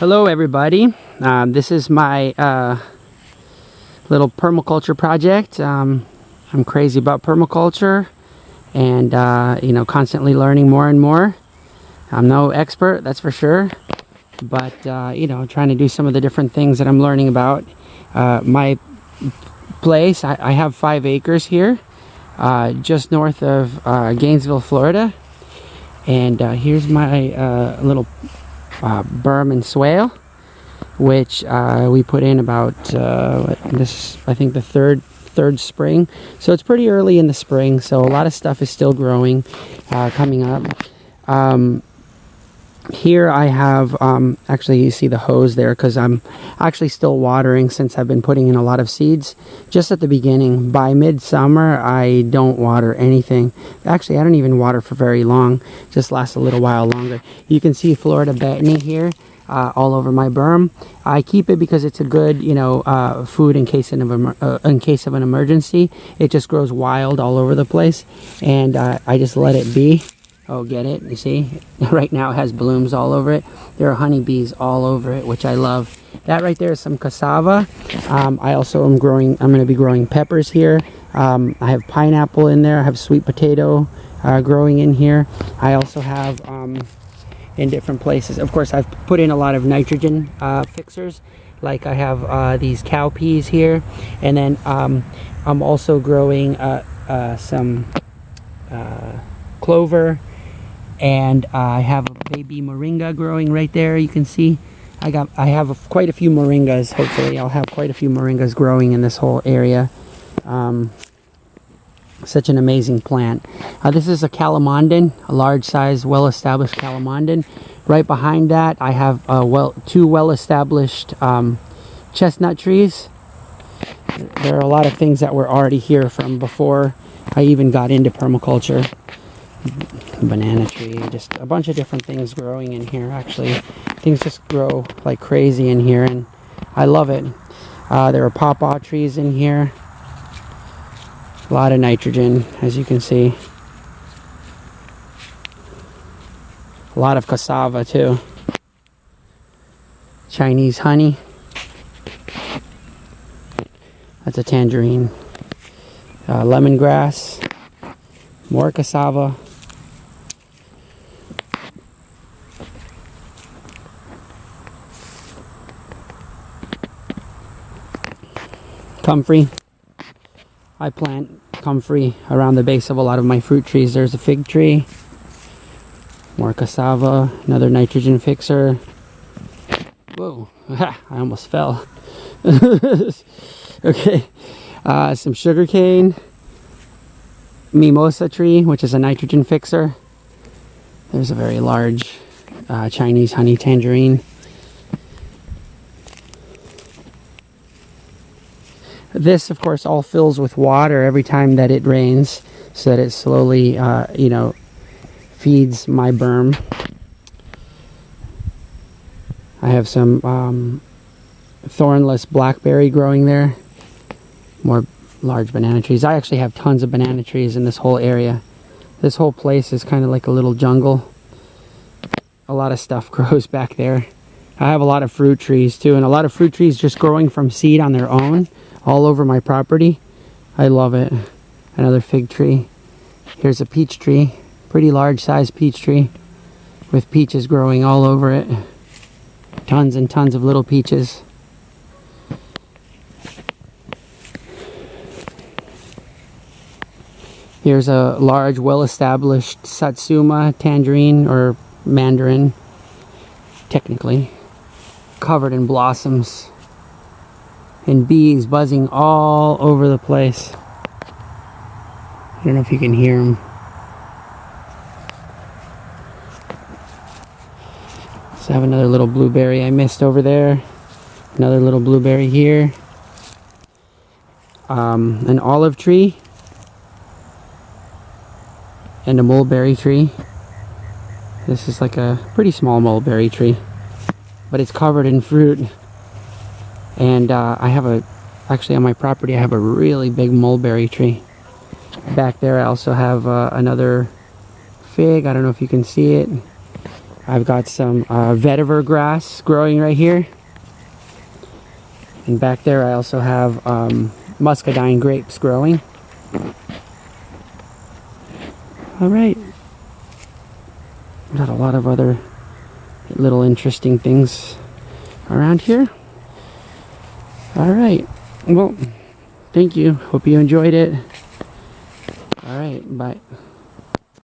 Hello everybody, this is my little permaculture project. I'm crazy about permaculture and constantly learning more and more. I'm no expert, that's for sure, but trying to do some of the different things that I'm learning about. My place, I have 5 acres here just north of Gainesville, Florida, and here's my little berm and swale, which we put in about I think the third spring, so it's pretty early in the spring, so a lot of stuff is still growing, coming up. Here I have actually, you see the hose there because I'm actually still watering since I've been putting in a lot of seeds just at the beginning. By midsummer I don't water anything. Actually, I don't even water for very long, just lasts a little while longer. You can see Florida Betony here all over my berm. I keep it because it's a good food in case of an emergency. It just grows wild all over the place, and I just let it be. Oh, get it? You see? Right now it has blooms all over it. There are honeybees all over it, which I love. That right there is some cassava. I also am growing, I'm going to be growing peppers here. I have pineapple in there. I have sweet potato growing in here. I also have in different places. Of course, I've put in a lot of nitrogen fixers. Like I have these cowpeas here. And then I'm also growing some clover. And I have a baby moringa growing right there. You can see I have quite a few moringas. Hopefully I'll have quite a few moringas growing in this whole area. Such an amazing plant. This is a calamandan, a large size, well-established calamandan. Right behind that I have two well-established chestnut trees. There are a lot of things that were already here from before I even got into permaculture. Banana tree, just a bunch of different things growing in here. Actually, things just grow like crazy in here, and I love it. There are pawpaw trees in here. A lot of nitrogen, as you can see. A lot of cassava too. Chinese honey. That's a tangerine. Lemongrass. More cassava. Comfrey. I plant comfrey around the base of a lot of my fruit trees. There's a fig tree. More cassava. Another nitrogen fixer. Whoa, I almost fell. Okay. Some sugar cane. Mimosa tree, which is a nitrogen fixer. There's a very large Chinese honey tangerine. This, of course, all fills with water every time that it rains, so that it slowly, feeds my berm. I have some thornless blackberry growing there. More large banana trees. I actually have tons of banana trees in this whole area. This whole place is kind of like a little jungle. A lot of stuff grows back there. I have a lot of fruit trees too, and a lot of fruit trees just growing from seed on their own all over my property. I love it. Another fig tree. Here's a peach tree. Pretty large size peach tree with peaches growing all over it. Tons and tons of little peaches. Here's a large, well-established Satsuma tangerine, or mandarin, technically, covered in blossoms and bees buzzing all over the place. I don't know if you can hear them. So I have another little blueberry I missed over there. Another little blueberry here. An olive tree. And a mulberry tree. This is like a pretty small mulberry tree, but it's covered in fruit. And actually on my property I have a really big mulberry tree. Back there I also have another fig. I don't know if you can see it. I've got some vetiver grass growing right here. And back there I also have muscadine grapes growing. Alright. Got a lot of other little interesting things around here. Alright. Well, thank you. Hope you enjoyed it. Alright, bye.